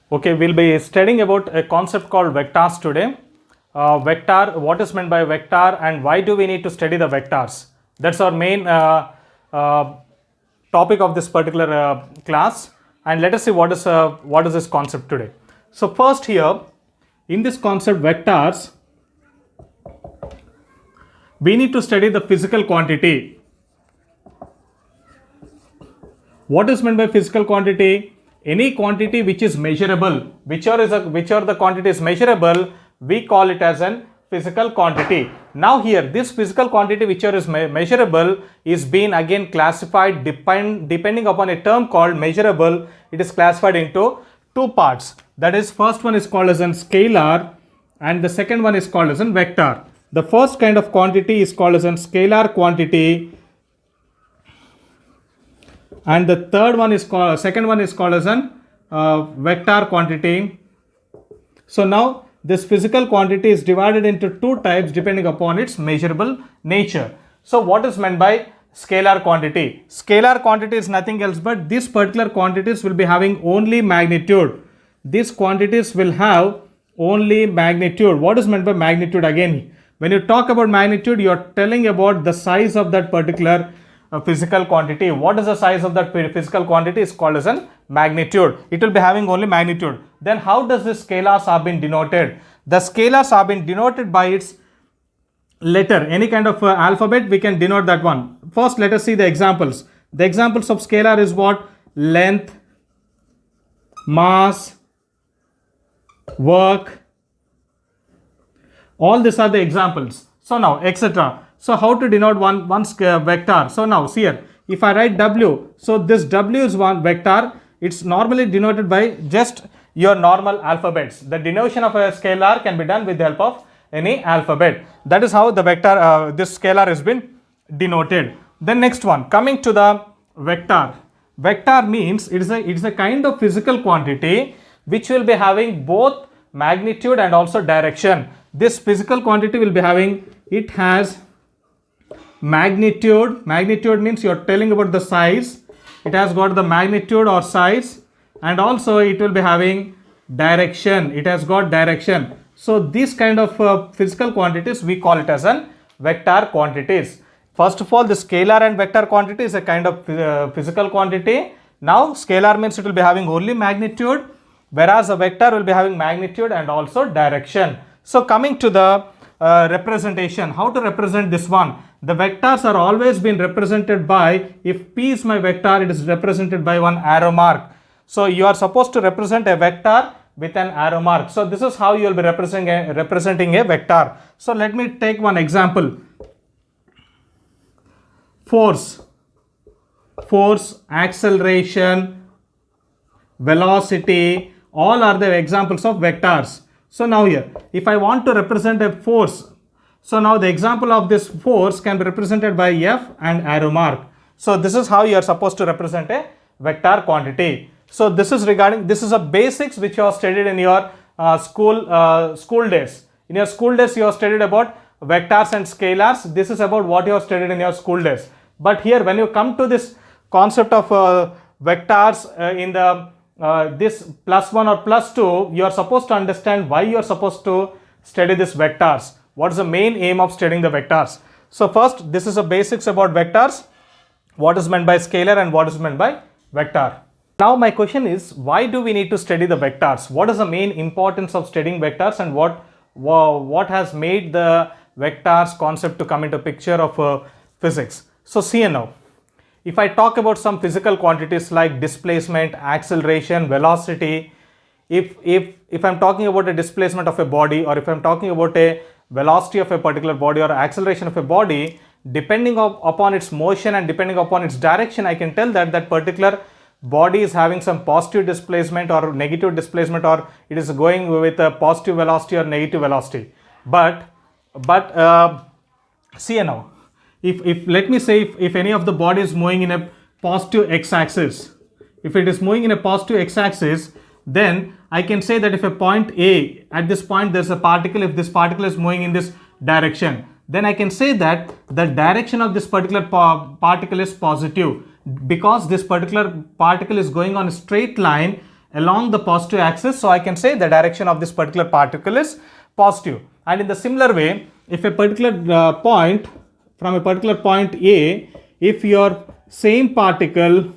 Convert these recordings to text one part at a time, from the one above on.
Okay, we'll be studying about a concept called vectors today. Vector, what is meant by vector and why do we need to study the vectors? That's our main topic of this particular class. And let us see what is this concept today. So first here, in this concept vectors, we need to study the physical quantity. What is meant by physical quantity? Any quantity which is measurable, whichever the quantity is measurable, we call it as an physical quantity. Now here, this physical quantity whichever is measurable is being again classified depending upon a term called measurable. It is classified into two parts. That is, first one is called as an scalar and the second one is called as an vector. The first kind of quantity is called as an scalar quantity, and the second one is called as an vector quantity. So now this physical quantity is divided into two types depending upon its measurable nature. So what is meant by scalar quantity? Scalar quantity is nothing else but these particular quantities will be having only magnitude. These quantities will have only magnitude. What is meant by magnitude? Again, when you talk about magnitude, you are telling about the size of that particular physical quantity. What is the size of that physical quantity is called as an magnitude. It will be having only magnitude. Then how does this scalars have been denoted? The scalars have been denoted by its letter. Any kind of alphabet we can denote that one. First let us see the examples. The examples of scalar is what? Length, mass, work. All these are the examples. So now etc. So how to denote one vector? So now see here, if I write W, so this W is one vector. It's normally denoted by just your normal alphabets. The denotation of a scalar can be done with the help of any alphabet. That is how the vector, this scalar has been denoted. Then next one, coming to the vector. Vector means it is a kind of physical quantity which will be having both magnitude and also direction. This physical quantity will be having, it has magnitude. Magnitude means you are telling about the size. It has got the magnitude or size, and also it will be having direction. It has got direction. So these kind of physical quantities we call it as an vector quantities. First of all, the scalar and vector quantity is a kind of physical quantity. Now scalar means it will be having only magnitude, whereas a vector will be having magnitude and also direction. So coming to the representation, how to represent this one? The vectors are always been represented by, if P is my vector, it is represented by one arrow mark. So you are supposed to represent a vector with an arrow mark. So this is how you will be representing a vector. So let me take one example. Force, acceleration, velocity, all are the examples of vectors. So now here, if I want to represent a force, so now the example of this force can be represented by F and arrow mark. So this is how you are supposed to represent a vector quantity. So this is a basics which you have studied in your school days. In your school days you have studied about vectors and scalars. This is about what you have studied in your school days. But here when you come to this concept of vectors in the this +1 or +2, you are supposed to understand why you are supposed to study this vectors. What is the main aim of studying the vectors? So first, this is a basics about vectors. What is meant by scalar and what is meant by vector. Now my question is, why do we need to study the vectors? What is the main importance of studying vectors and what has made the vectors concept to come into picture of physics? So see now, if I talk about some physical quantities like displacement, acceleration, velocity, if I'm talking about a displacement of a body, or if I'm talking about a velocity of a particular body or acceleration of a body, depending upon its motion and depending upon its direction, I can tell that that particular body is having some positive displacement or negative displacement, or it is going with a positive velocity or negative velocity. But see now, if let me say if any of the body is moving in a positive x-axis, if it is moving in a positive x-axis, then I can say that if a point A, at this point there is a particle, if this particle is moving in this direction, then I can say that the direction of this particular particle is positive, because this particular particle is going on a straight line along the positive axis, so I can say the direction of this particular particle is positive. And in the similar way, if a particular point, from a particular point A, if your same particle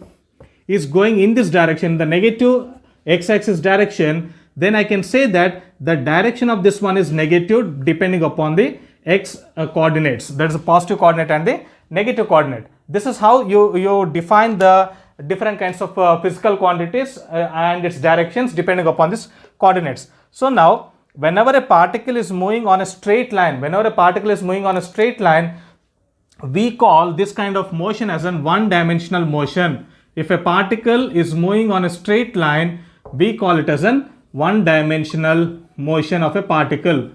is going in this direction, the negative x-axis direction, then I can say that the direction of this one is negative depending upon the x coordinates. That is a positive coordinate and the negative coordinate. This is how you define the different kinds of physical quantities and its directions depending upon these coordinates. So now, whenever a particle is moving on a straight line, we call this kind of motion as a one-dimensional motion. If a particle is moving on a straight line, we call it as a one-dimensional motion of a particle.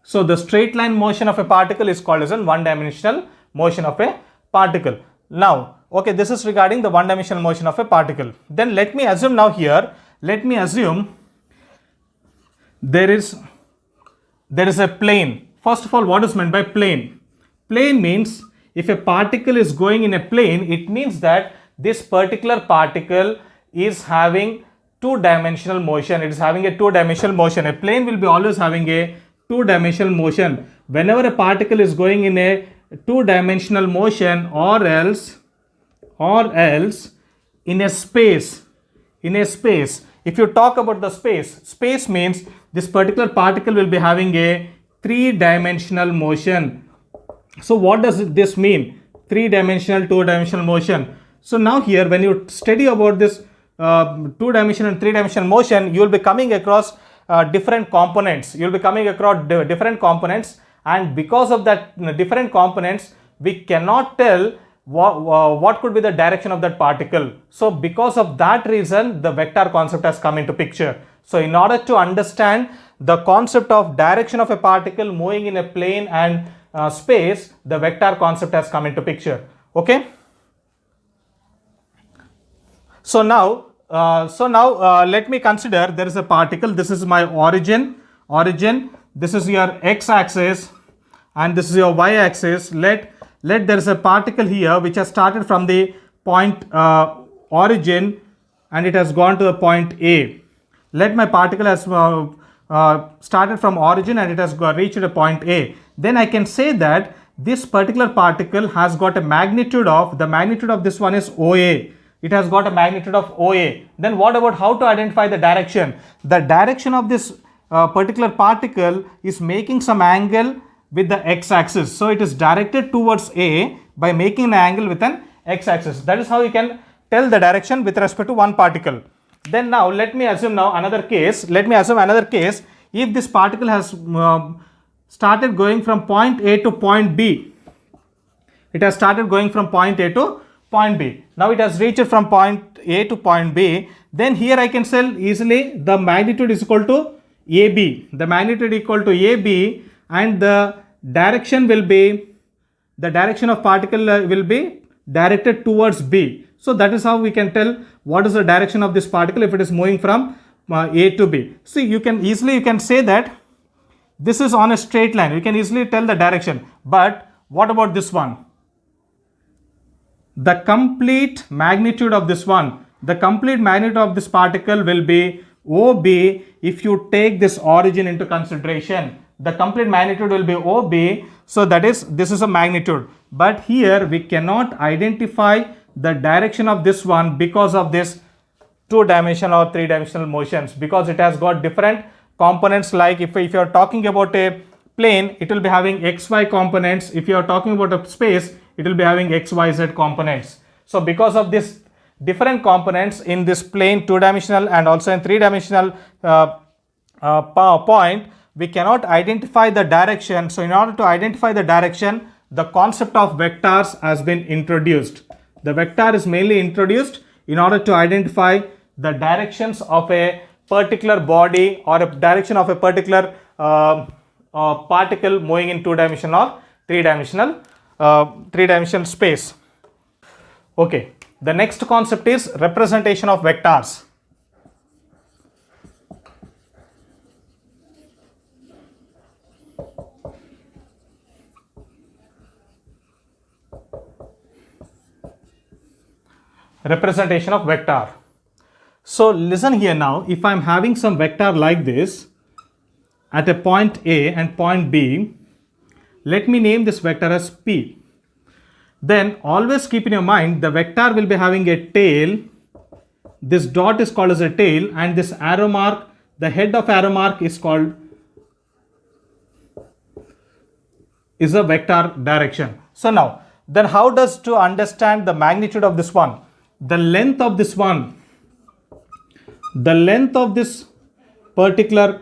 So the straight line motion of a particle is called as a one-dimensional motion of a particle. Now, okay, this is regarding the one-dimensional motion of a particle. Then let me assume now here, there is a plane. First of all, what is meant by plane? Plane means if a particle is going in a plane, it means that this particular particle is having two-dimensional motion. It is having a two-dimensional motion. A plane will be always having a two-dimensional motion. Whenever a particle is going in a two-dimensional motion, or else in a space, if you talk about the space means this particular particle will be having a three-dimensional motion. So what does this mean? Three-dimensional, two-dimensional motion. So now here, when you study about this two-dimensional and three-dimensional motion, you will be coming across different components. You will be coming across different components, and because of that different components, we cannot tell what could be the direction of that particle. So because of that reason, the vector concept has come into picture. So in order to understand the concept of direction of a particle moving in a plane and space, the vector concept has come into picture. Okay. So now let me consider there is a particle. This is my origin. This is your x-axis, and this is your y-axis. Let there is a particle here which has started from the point origin, and it has gone to the point A. Let my particle has started from origin and it has reached a point A. Then I can say that this particular particle has got a magnitude of, the magnitude of this one is OA. It has got a magnitude of OA. Then what about how to identify the direction? The direction of this particular particle is making some angle with the x-axis. So it is directed towards A by making an angle with an x-axis. That is how you can tell the direction with respect to one particle. Then now let me assume another case. If this particle has started going from point A to point B. It has started going from point A to point B. Now it has reached from point A to point B. Then here I can tell easily the magnitude is equal to AB. The magnitude equal to AB, and the direction will be, the direction of particle will be directed towards B. So that is how we can tell what is the direction of this particle if it is moving from A to B. See, you can say that this is on a straight line. You can easily tell the direction. But what about this one? The complete magnitude of this one, the complete magnitude of this particle will be OB if you take this origin into consideration. The complete magnitude will be OB. So that is, this is a magnitude. But here we cannot identify the direction of this one because of this two-dimensional or three-dimensional motions, because it has got different components. Like if you are talking about a plane, it will be having XY components. If you are talking about a space, it will be having XYZ components. So because of this different components in this plane, two-dimensional and also in three-dimensional point, we cannot identify the direction. So in order to identify the direction, the concept of vectors has been introduced. The vector is mainly introduced in order to identify the directions of a particular body or a direction of a particular particle moving in two-dimensional or three-dimensional space. Okay, the next concept is representation of vectors. Representation of vector. So listen here now, if I am having some vector like this at a point A and point B, let me name this vector as P. Then always keep in your mind the vector will be having a tail. This dot is called as a tail, and this arrow mark, the head of arrow mark is called is a vector direction. So now, then how does to understand the magnitude of this one? The length of this one, the length of this particular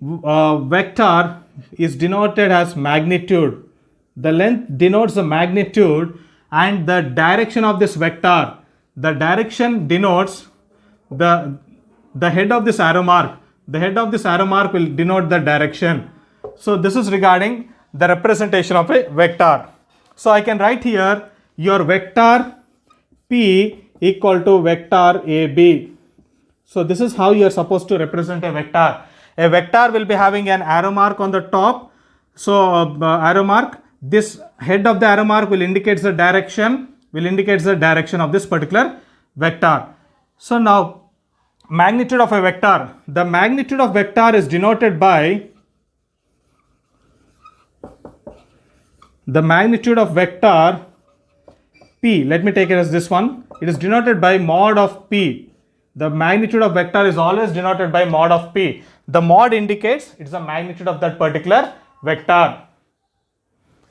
vector is denoted as magnitude. The length denotes the magnitude, and the direction of this vector, the direction denotes the head of this arrow mark. The head of this arrow mark will denote the direction. So this is regarding the representation of a vector. So I can write here your vector P equal to vector AB. So this is how you are supposed to represent a vector. A vector will be having an arrow mark on the top. So arrow mark, this head of the arrow mark will indicate the direction, of this particular vector. So now magnitude of a vector. The magnitude of vector is denoted by the magnitude of vector P. Let me take it as this one. It is denoted by mod of P. The magnitude of vector is always denoted by mod of P. The mod indicates it's the magnitude of that particular vector.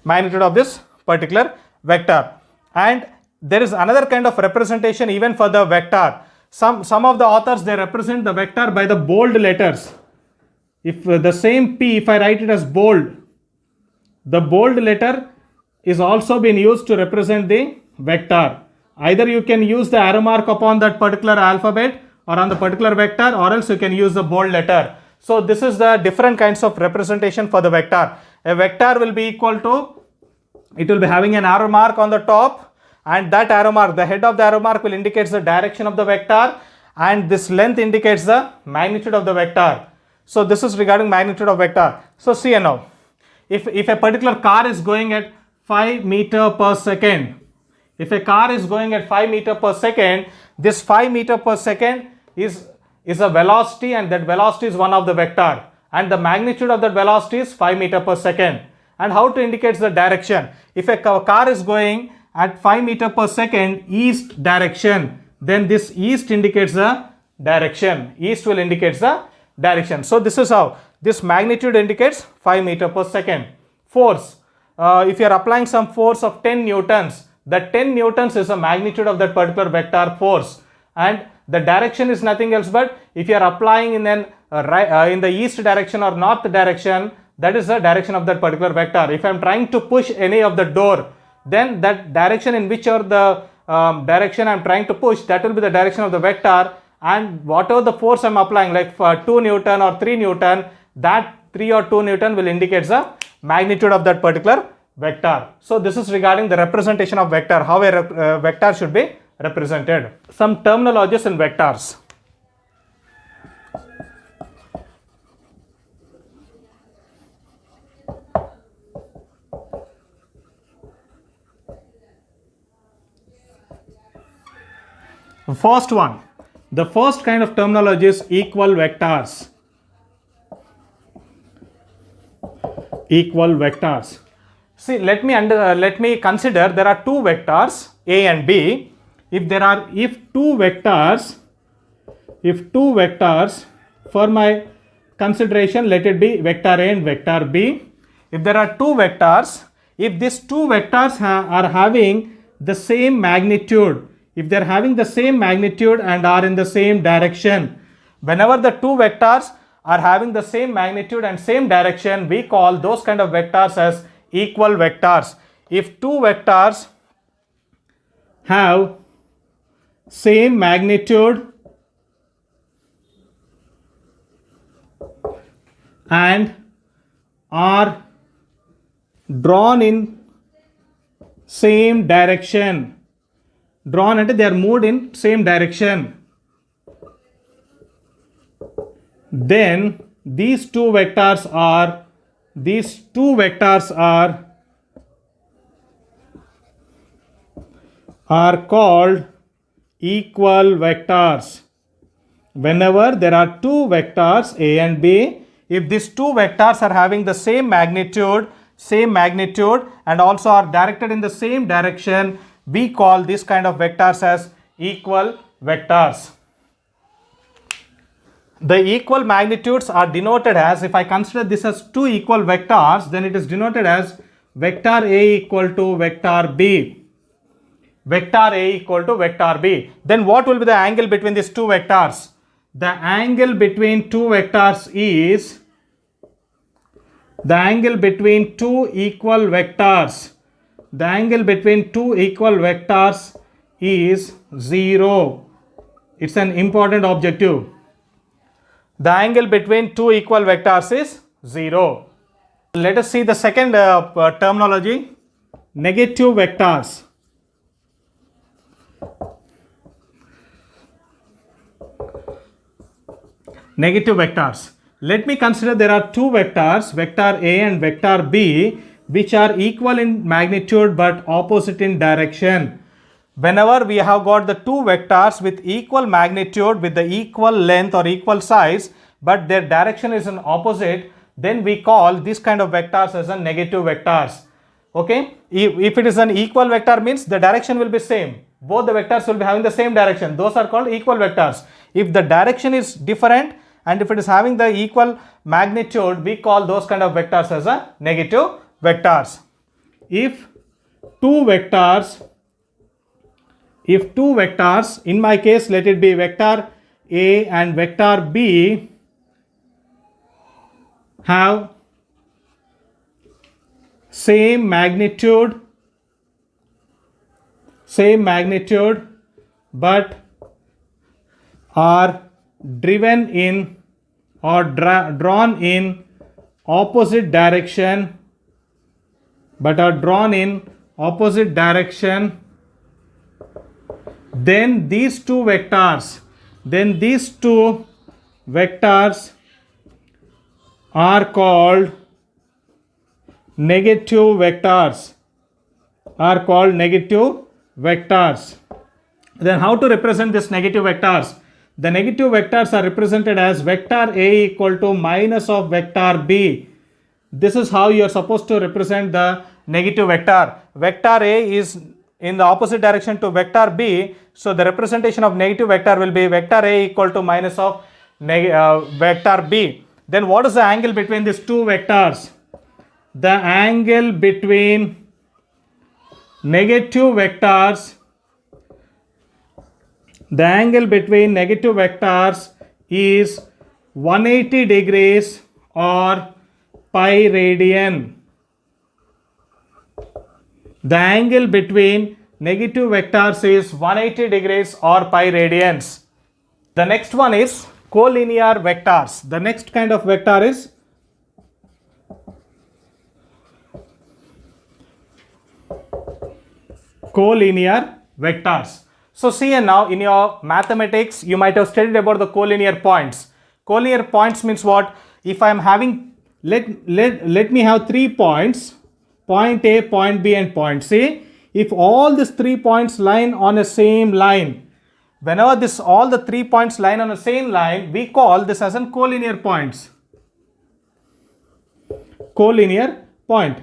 Magnitude of this particular vector. And there is another kind of representation even for the vector. Some of the authors, they represent the vector by the bold letters. If the same P, if I write it as bold, the bold letter is also been used to represent the vector. Either you can use the arrow mark upon that particular alphabet or on the particular vector, or else you can use the bold letter. So this is the different kinds of representation for the vector. A vector will be equal to, it will be having an arrow mark on the top, and that arrow mark, the head of the arrow mark will indicate the direction of the vector, and this length indicates the magnitude of the vector. So this is regarding magnitude of vector. So see now, if a particular car is going at 5 meter per second, if a car is going at 5 meter per second, this 5 meter per second is a velocity, and that velocity is one of the vector, and the magnitude of that velocity is 5 meter per second. And how to indicate the direction? If a car is going at 5 meter per second east direction, then this east indicates the direction. East will indicate the direction. So this is how this magnitude indicates 5 meter per second. Force. If you are applying some force of 10 newtons, that 10 newtons is the magnitude of that particular vector force, and the direction is nothing else but if you are applying in in the east direction or north direction, that is the direction of that particular vector. If I am trying to push any of the door, then that direction in which or the direction I am trying to push, that will be the direction of the vector, and whatever the force I am applying, like for 2 Newton or 3 Newton, that 3 or 2 Newton will indicate the magnitude of that particular vector. So this is regarding the representation of vector, how a vector should be represented. Some terminologies in vectors. First one, the first kind of terminology is equal vectors. Equal vectors. See, let me consider there are two vectors A and B. If two vectors for my consideration, let it be vector A and vector B. If there are two vectors, if these two vectors are having the same magnitude, if they are having the same magnitude and are in the same direction, whenever the two vectors are having the same magnitude and same direction, we call those kind of vectors as equal vectors. If two vectors have same magnitude and are drawn in same direction, drawn and they are moved in same direction, then these two vectors are called equal vectors. whenever there are two vectors A and B, if these two vectors are having the same magnitude and also are directed in the same direction, we call this kind of vectors as equal vectors. The equal magnitudes are denoted as, if I consider this as two equal vectors, then it is denoted as vector A equal to vector B. Vector A equal to vector B. Then what will be the angle between these two vectors? The angle between two vectors is, the angle between two equal vectors, the angle between two equal vectors is 0. It's an important objective. The angle between two equal vectors is 0. Let us see the second terminology, negative vectors. Negative vectors. Let me consider there are two vectors, vector A and vector B, which are equal in magnitude but opposite in direction. Whenever we have got the two vectors with equal magnitude, with the equal length or equal size, but their direction is an opposite, then we call this kind of vectors as a negative vectors. Okay, if it is an equal vector, means the direction will be same. Both the vectors will be having the same direction. Those are called equal vectors. If the direction is different and if it is having the equal magnitude, we call those kind of vectors as a negative vectors. If two vectors, in my case, let it be vector A and vector B, have same magnitude but are driven in or drawn in opposite direction, then these two vectors are called negative vectors. Then how to represent this negative vectors? The negative vectors are represented as vector A equal to minus of vector B. This is how you are supposed to represent the negative vector. Vector A is in the opposite direction to vector B, so the representation of negative vector will be vector A equal to minus of vector B. Then what is the angle between these two vectors? The angle between negative vectors is 180 degrees or pi radian. The angle between negative vectors is 180 degrees or pi radians. The next one is collinear vectors. The next kind of vector is collinear vectors. So see now, in your mathematics you might have studied about the collinear points. Collinear points means what? If I am having, let me have 3 points, point A, point B and point C. If all these 3 points line on a same line, whenever all the 3 points line on the same line, we call this as a collinear points. Collinear point.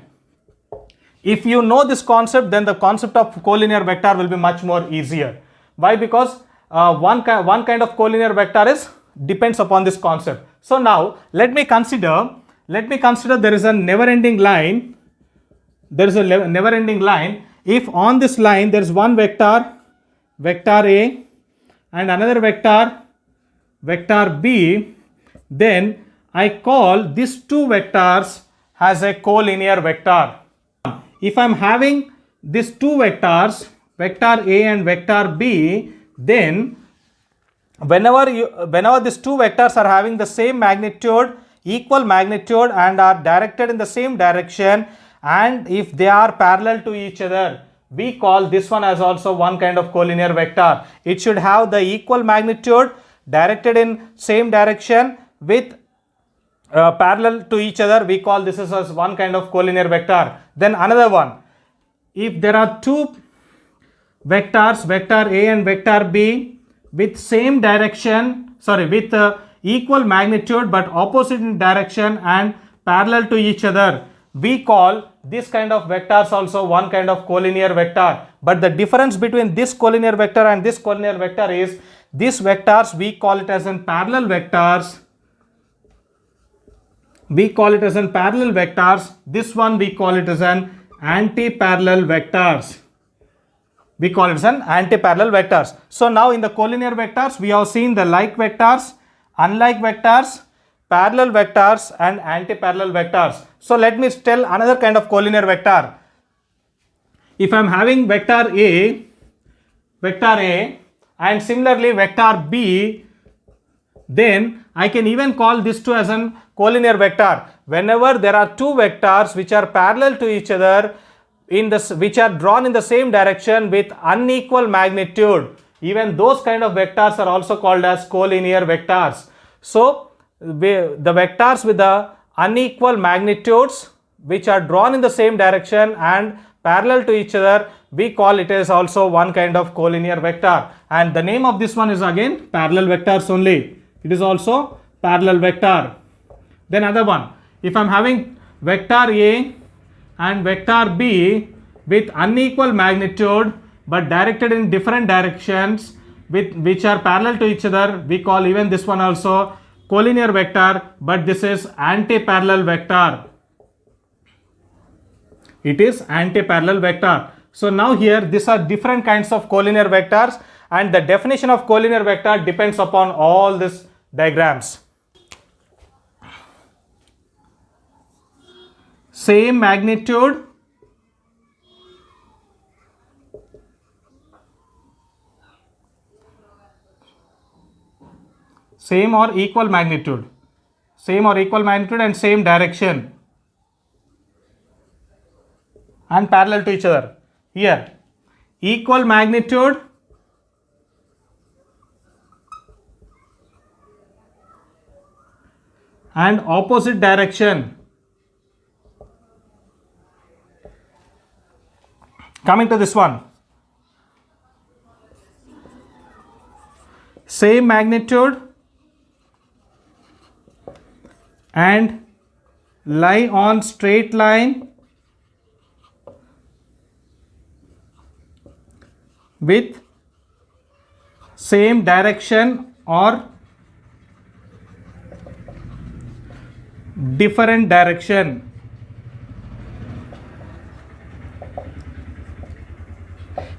If you know this concept, then the concept of collinear vector will be much more easier. Why? Because one kind of collinear vector depends upon this concept. So now let me consider there is a never-ending line. If on this line there is one vector A, and another vector B, then I call these two vectors as a collinear vector. If I am having these two vectors, vector A and vector B, then whenever these two vectors are having the same magnitude, equal magnitude and are directed in the same direction, and if they are parallel to each other, we call this one as also one kind of collinear vector. It should have the equal magnitude, directed in same direction with parallel to each other. We call this as one kind of collinear vector. Then another one, if there are two vectors, vector A and vector B, with same direction with equal magnitude but opposite in direction and parallel to each other, we call this kind of vectors also one kind of collinear vector. But the difference between this collinear vector and this collinear vector is, these vectors we call it as in parallel vectors. We call it as in parallel vectors. This one we call it as an anti-parallel vectors. We call it as an anti-parallel vectors. So now in the collinear vectors, we have seen the like vectors, unlike vectors, parallel vectors and anti-parallel vectors. So let me tell another kind of collinear vector. If I am having vector A and similarly vector B, then I can even call this two as an collinear vector. Whenever there are two vectors which are parallel to each other, which are drawn in the same direction with unequal magnitude, even those kind of vectors are also called as collinear vectors. So the vectors with the unequal magnitudes which are drawn in the same direction and parallel to each other, we call it as also one kind of collinear vector. And the name of this one is again parallel vectors only. It is also parallel vector. Then other one, if I am having vector A and vector B with unequal magnitude but directed in different directions which are parallel to each other, we call even this one also collinear vector, but this is anti-parallel vector. It is anti-parallel vector. So now here these are different kinds of collinear vectors, and the definition of collinear vector depends upon all these diagrams. Same magnitude, same or equal magnitude and same direction and parallel to each other. Here equal magnitude and opposite direction. Coming to this one, same magnitude and lie on straight line with same direction or different direction.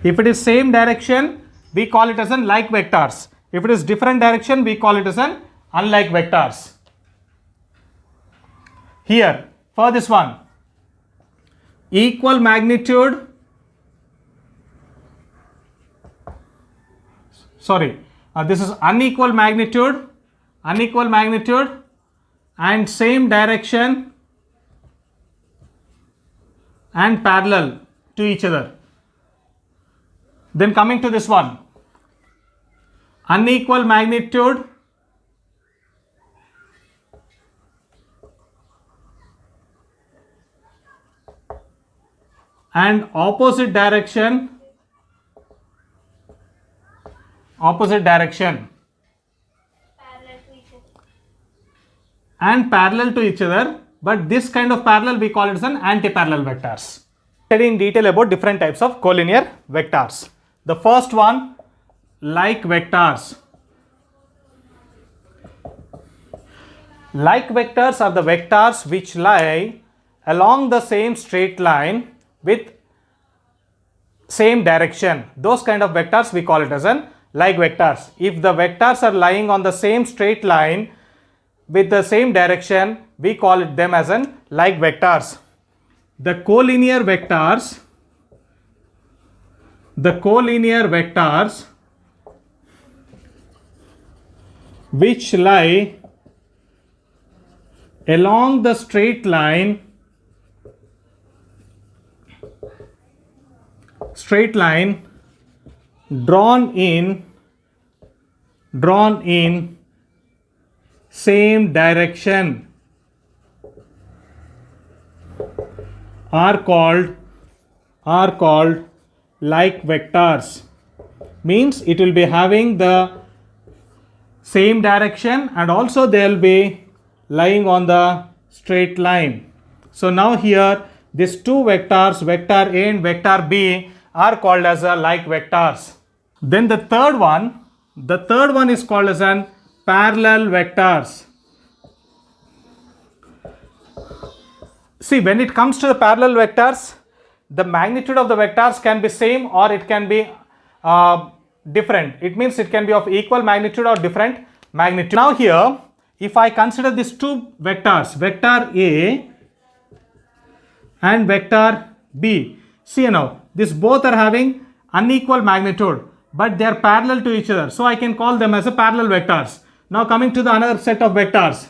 If it is same direction, we call it as an like vectors. If it is different direction, we call it as an unlike vectors. Here for this one, equal magnitude, this is unequal magnitude and same direction and parallel to each other. Then coming to this one, unequal magnitude and opposite direction and parallel to each other, but this kind of parallel we call it as an anti-parallel vectors. Study in detail about different types of collinear vectors. The first one, like vectors. Like vectors are the vectors which lie along the same straight line with same direction. Those kind of vectors we call it as an like vectors. If the vectors are lying on the same straight line with the same direction, we call it them as an like vectors. The collinear vectors which lie along the straight line drawn in same direction are called like vectors. Means it will be having the same direction, and also they will be lying on the straight line. So now here these two vectors, vector A and vector B, are called as a like vectors. Then the third one is called as an parallel vectors. See, when it comes to the parallel vectors, the magnitude of the vectors can be same or it can be different. It means it can be of equal magnitude or different magnitude. Now here, if I consider these two vectors, vector A and vector B, see now, these both are having unequal magnitude, but they are parallel to each other. So I can call them as a parallel vectors. Now coming to the another set of vectors.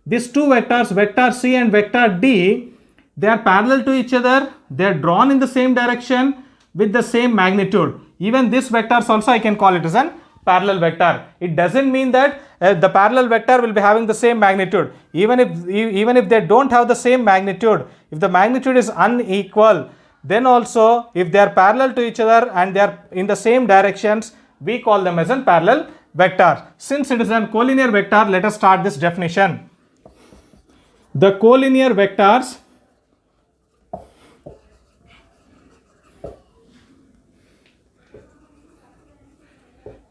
These two vectors, vector C and vector D, they are parallel to each other. They are drawn in the same direction with the same magnitude. Even this vectors also I can call it as an parallel vector. It doesn't mean that the parallel vector will be having the same magnitude. Even if they don't have the same magnitude, if the magnitude is unequal, then also if they are parallel to each other and they are in the same directions, we call them as a parallel vector. Since it is a collinear vector, let us start this definition. The collinear vectors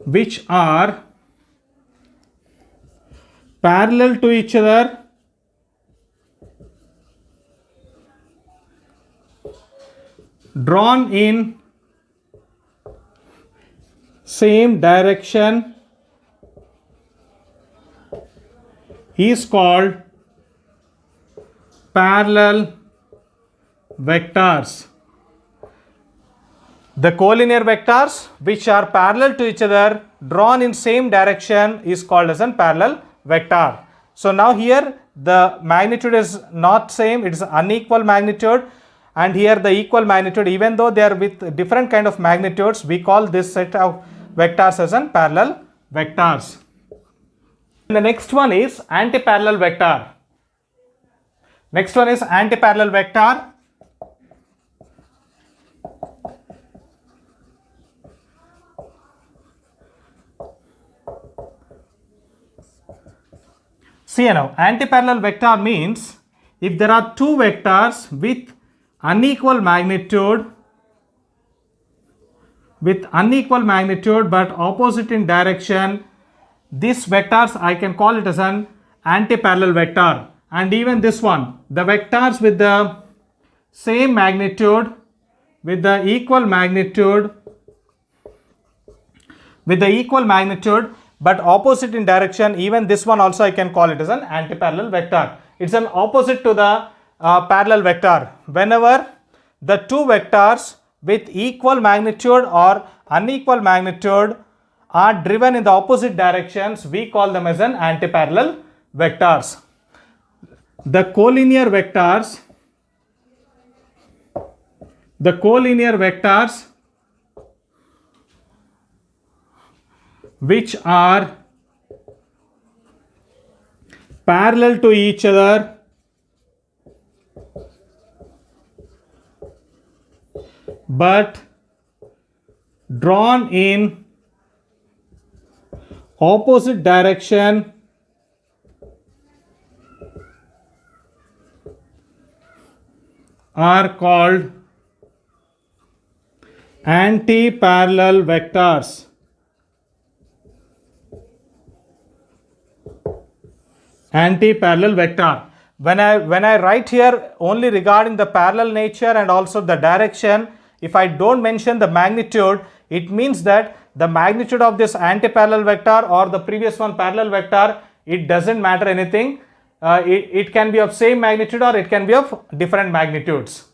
which are parallel to each other drawn in same direction is called parallel vectors. The collinear vectors which are parallel to each other drawn in same direction is called as a parallel vector. So now here the magnitude is not same, it is unequal magnitude, and here the equal magnitude, even though they are with different kind of magnitudes, we call this set of vectors as a parallel vectors. And the next one is antiparallel vector. Next one is antiparallel vector. See now, antiparallel vector means if there are two vectors with unequal magnitude but opposite in direction, these vectors I can call it as an antiparallel vector. And even this one, the vectors with the same magnitude, with the equal magnitude but opposite in direction, even this one also I can call it as an antiparallel vector. It's an opposite to the parallel vector. Whenever the two vectors with equal magnitude or unequal magnitude are driven in the opposite directions, we call them as an antiparallel vectors. The collinear vectors which are parallel to each other but drawn in opposite direction are called antiparallel vectors. Antiparallel vector. When I write here only regarding the parallel nature and also the direction, if I don't mention the magnitude, it means that the magnitude of this antiparallel vector or the previous one parallel vector, it doesn't matter anything. It can be of same magnitude or it can be of different magnitudes.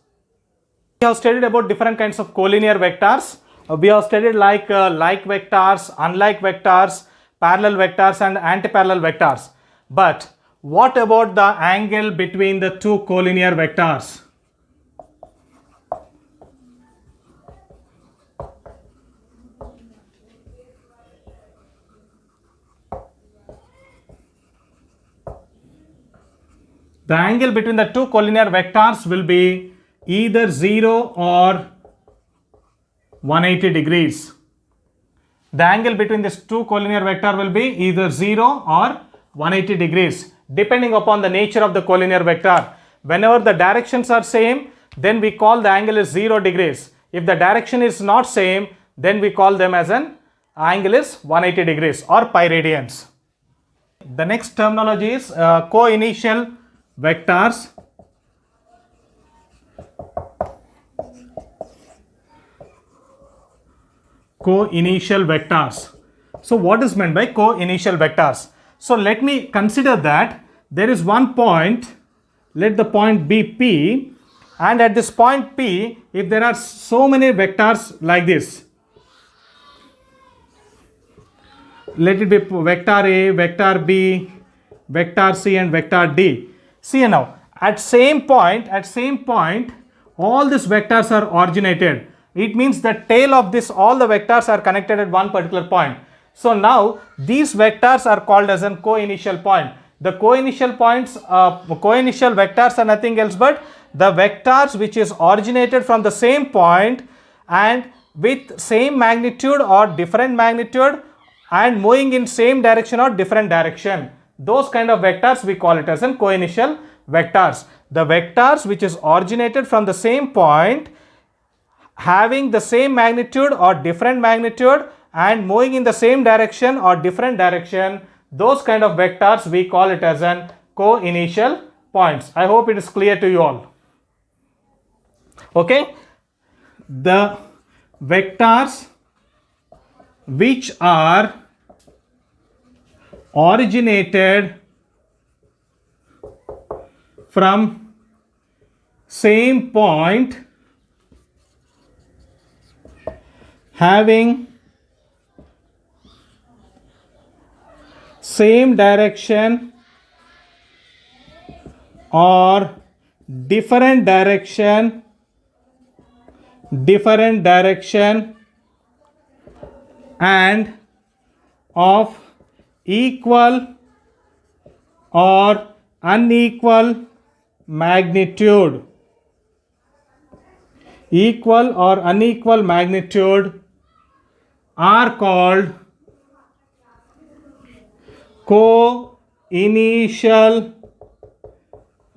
We have studied about different kinds of collinear vectors. We have studied like vectors, unlike vectors, parallel vectors and antiparallel vectors. But what about the angle between the two collinear vectors? The angle between the two collinear vectors will be either 0 or 180 degrees. The angle between these two collinear vector will be either 0 or 180 degrees depending upon the nature of the collinear vector. Whenever the directions are same, then we call the angle is 0 degrees. If the direction is not same, then we call them as an angle is 180 degrees or pi radians. The next terminology is co-initial vectors. Co-initial vectors. So what is meant by co-initial vectors? So let me consider that there is one point, let the point be P, and at this point P, if there are so many vectors like this, let it be vector A, vector B, vector C and vector D. See now, at same point, all these vectors are originated. It means the tail of this, all the vectors are connected at one particular point. So now these vectors are called as a co-initial point. The co-initial points, co-initial vectors are nothing else but the vectors which is originated from the same point and with same magnitude or different magnitude and moving in same direction or different direction. Those kind of vectors we call it as a co-initial vectors. The vectors which is originated from the same point, having the same magnitude or different magnitude and moving in the same direction or different direction, those kind of vectors we call it as an co-initial points. I hope it is clear to you all. Okay, the vectors which are originated from same point, having same direction or different direction and of equal or unequal magnitude, are called co-initial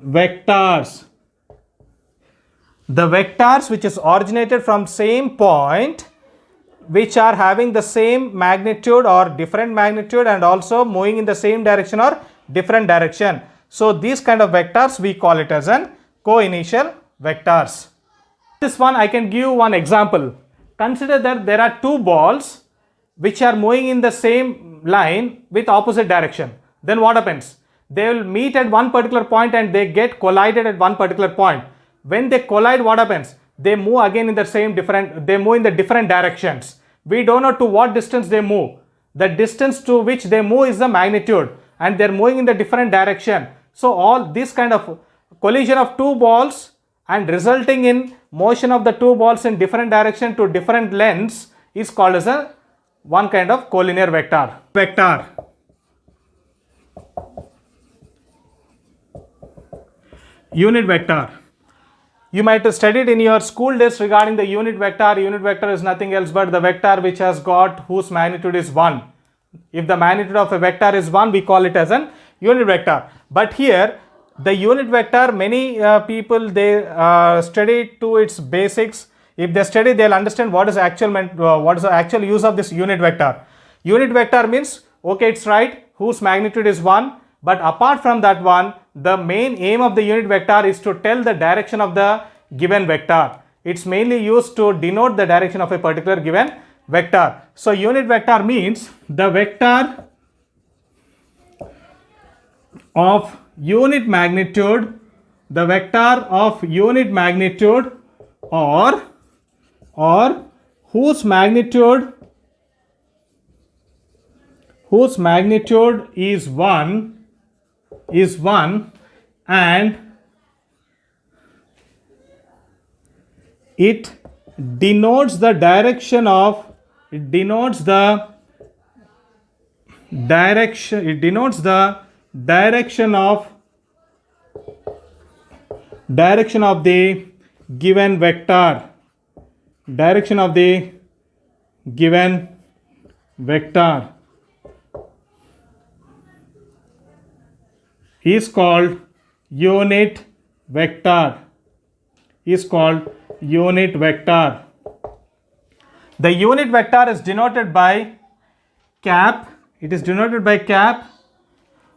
vectors. The vectors which is originated from same point, which are having the same magnitude or different magnitude and also moving in the same direction or different direction. So these kind of vectors we call it as an co-initial vectors. This one I can give one example. Consider that there are two balls which are moving in the same line with opposite direction. Then what happens? They will meet at one particular point and they get collided at one particular point. When they collide, what happens? They move again in the same they move in the different directions. We don't know to what distance they move. The distance to which they move is the magnitude and they are moving in the different direction. So all this kind of collision of two balls and resulting in motion of the two balls in different direction to different lengths is called as a one kind of collinear vector. Unit vector. You might have studied in your school days regarding the unit vector. Unit vector is nothing else but the vector which has got whose magnitude is 1. If the magnitude of a vector is 1, we call it as an unit vector. But here the unit vector, many people they study to its basics. If they study, they will understand what is the actual use of this unit vector. Unit vector means, okay, it's right, whose magnitude is 1. But apart from that one, the main aim of the unit vector is to tell the direction of the given vector. It's mainly used to denote the direction of a particular given vector. So unit vector means the vector of unit magnitude, or whose magnitude is 1 and it denotes the direction of the given vector. vector is called unit vector. Is called unit vector. The unit vector is denoted by cap. It is denoted by cap,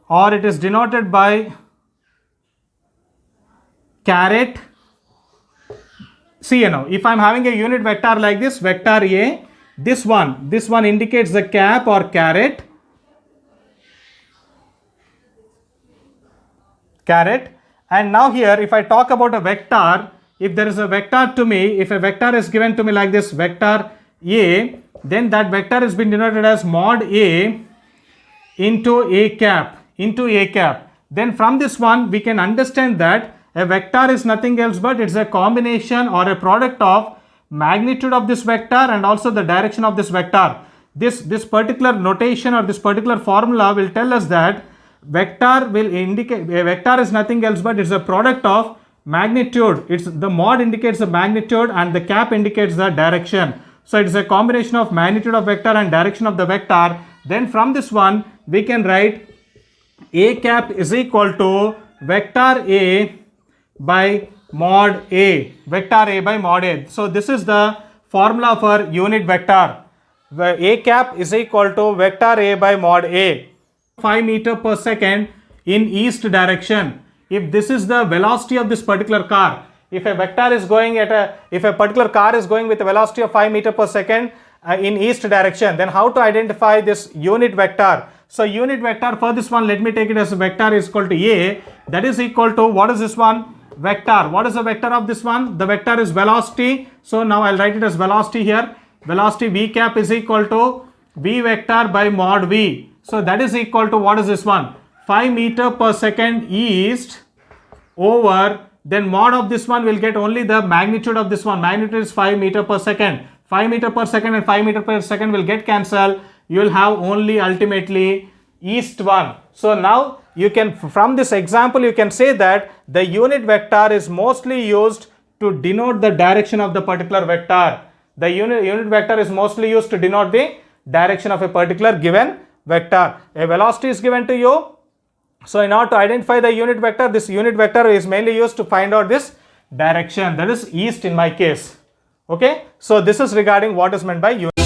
or it is denoted by caret. See now, if I am having a unit vector like this, vector A, this one indicates the cap or caret. And now here, if I talk about a vector, if there is a vector to me, if a vector is given to me like this, vector A, then that vector is being denoted as mod A into A cap, Then from this one, we can understand that a vector is nothing else but it's a combination or a product of magnitude of this vector and also the direction of this vector. This particular notation or this particular formula will tell us that vector will indicate, a vector is nothing else but it's a product of magnitude. It's the mod indicates the magnitude and the cap indicates the direction. So it is a combination of magnitude of vector and direction of the vector. Then from this one, we can write A cap is equal to vector A by mod A. Vector A by mod A. So this is the formula for unit vector. Where A cap is equal to vector A by mod A. 5 meter per second in east direction. If this is the velocity of this particular car, if a vector is going at if a particular car is going with a velocity of 5 meter per second in east direction, then how to identify this unit vector? So unit vector for this one, let me take it as a vector is equal to A, that is equal to, what is this one? Vector. What is the vector of this one? The vector is velocity. So now I'll write it as velocity here. Velocity V cap is equal to V vector by mod V. So that is equal to, what is this one? 5 meter per second east over, then mod of this one will get only the magnitude of this one. Magnitude is 5 meter per second. 5 meter per second and 5 meter per second will get cancelled. You will have only ultimately east one. So now you can, from this example, you can say that the unit vector is mostly used to denote the direction of the particular vector. The unit vector is mostly used to denote the direction of a particular given vector. A velocity is given to you. So in order to identify the unit vector, this unit vector is mainly used to find out this direction, that is east in my case. Okay. So this is regarding what is meant by unit.